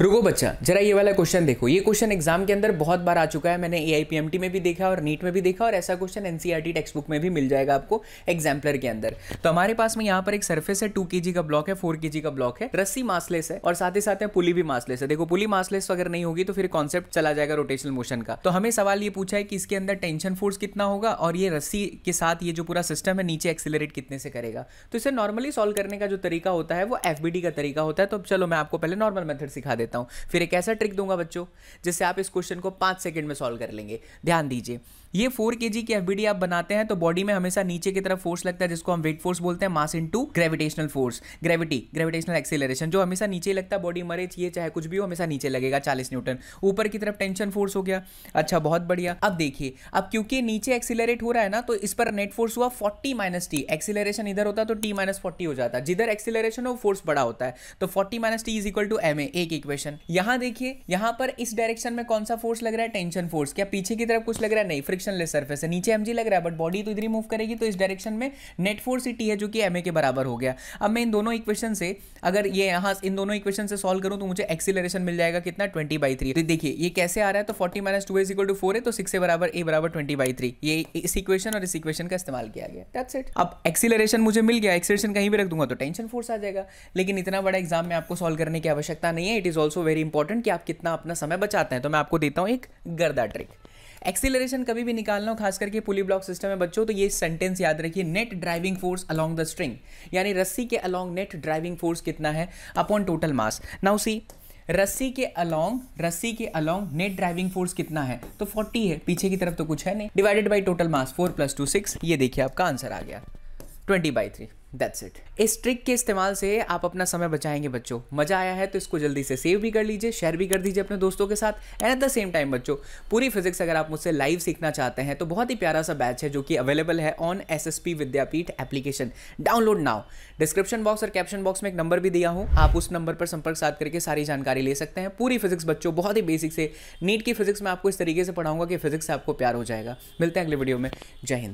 रुको बच्चा, जरा ये वाला क्वेश्चन देखो। ये क्वेश्चन एग्जाम के अंदर बहुत बार आ चुका है, मैंने AIPMT में भी देखा और नीट में भी देखा, और ऐसा क्वेश्चन NCERT टेक्स्ट बुक में भी मिल जाएगा आपको एग्जाम्पलर के अंदर। तो हमारे पास में यहाँ पर एक सरफेस है, 2 kg का ब्लॉक है, 4 kg का ब्लॉक है, रस्सी मासलेस है और साथ ही साथ में पुली भी मासलेस है। देखो पुली मासलेस अगर नहीं होगी तो फिर कॉन्सेप्ट चला जाएगा रोटेशनल मोशन का। तो हमें सवाल ये पूछा है कि इसके अंदर टेंशन फोर्स कितना होगा और ये रस्सी के साथ ये जो पूरा सिस्टम है नीचे एक्सीलरेट कितने से करेगा। तो इसे नॉर्मली सॉल्व करने का जो तरीका होता है वो FBD का तरीका होता है। तो चलो मैं आपको पहले नॉर्मल मेथड सिखा देता हूँ, फिर एक ऐसा ट्रिक दूंगा बच्चों जिससे आप इस क्वेश्चन को 5 सेकंड में सॉल्व कर लेंगे। ध्यान दीजिए, ये 4 kg की FBD आप बनाते हैं तो बॉडी में हमेशा नीचे की तरफ फोर्स लगता है जिसको हम वेट फोर्स बोलते हैं, mass into gravitational force, gravitational acceleration जो हमेशा नीचे लगता है। बॉडी मरे चाहिए चाहे कुछ भी हो, हमेशा नीचे लगेगा 40 न्यूटन। ऊपर की तरफ टेंशन फोर्स हो गया। अच्छा बहुत बढ़िया। अब देखिए, अब क्योंकि नीचे एक्सीलरेट हो रहा है ना तो इस पर नेट फोर्स हुआ 40 - t। एक्सीलरेशन इधर होता तो t - 40 हो जाता, जिधर एक्सीलरेशन हो फोर्स बड़ा होता है। तो 40 - t = ma, एक इक्वेशन। यहां देखिए, यहां पर इस डायरेक्शन में कौन सा फोर्स लग रहा है? Tension force. क्या पीछे की तरफ कुछ लग रहा है? नहीं, फ्रिक्शनलेस सरफेस है, नीचे mg लग रहा है बट बॉडी तो इधर ही मूव करेगी, तो इस डायरेक्शन में नेट फोर्स ही t है जो कि ma के बराबर हो गया। अब मैं इन दोनों इक्वेशन से, अगर ये यहां इन दोनों इक्वेशन से सॉल्व करूं तो मुझे एक्सीलरेशन मिल जाएगा कितना? 20/3। तो देखिए ये कैसे आ रहा है, तो 40 - 2a = 4 है, तो 6 बराबर a बराबर 20/3। ये इस इक्वेशन और इस इक्वेशन का इस्तेमाल किया गया। That's it. अब एक्सीलरेशन मुझे मिल गया, एक्सीलरेशन कहीं भी रख दूंगा तो टेंशन फोर्स आ जाएगा। लेकिन इतना बड़ा एग्जाम में आपको सॉल्व करने की आवश्यकता नहीं है। It is also very important कि आप कितना अपना समय बचाते हैं। तो मैं आपको देता हूं एक गर्दा ट्रिक। एक्सीलरेशन कभी भी निकालना हो, खास करके पुली ब्लॉक सिस्टम में बच्चों, तो ये सेंटेंस याद रखिए, net driving force along the string, यानी रस्सी के अलोंग नेट ड्राइविंग फोर्स कितना है upon total mass. Now see, रस्सी के अलोंग नेट ड्राइविंग फोर्स कितना है? तो 40 है, पीछे की तरफ तो कुछ है नहीं, डिवाइडेड बाई टोटल मास 4 + 2 6। ये देखिए आपका आंसर आ गया 20/3। That's it. इस ट्रिक के इस्तेमाल से आप अपना समय बचाएंगे बच्चों। मजा आया है तो इसको जल्दी से सेव भी कर लीजिए, शेयर भी कर दीजिए अपने दोस्तों के साथ। And at the same time बच्चों, पूरी फिजिक्स अगर आप मुझसे लाइव सीखना चाहते हैं तो बहुत ही प्यारा सा बैच है जो कि अवेलेबल है on SSP Vidyapeeth application. Download now. Description box और कैप्शन बॉक्स में एक नंबर भी दिया हूँ, आप उस नंबर पर संपर्क साध करके सारी जानकारी ले सकते हैं। पूरी फिजिक्स बच्चों, बहुत ही बेसिक से नीट की फिजिक्स में आपको इस तरीके से पढ़ाऊंगा कि फिजिक्स से आपको प्यार हो जाएगा। मिलते हैं अगले वीडियो में। जय हिंद।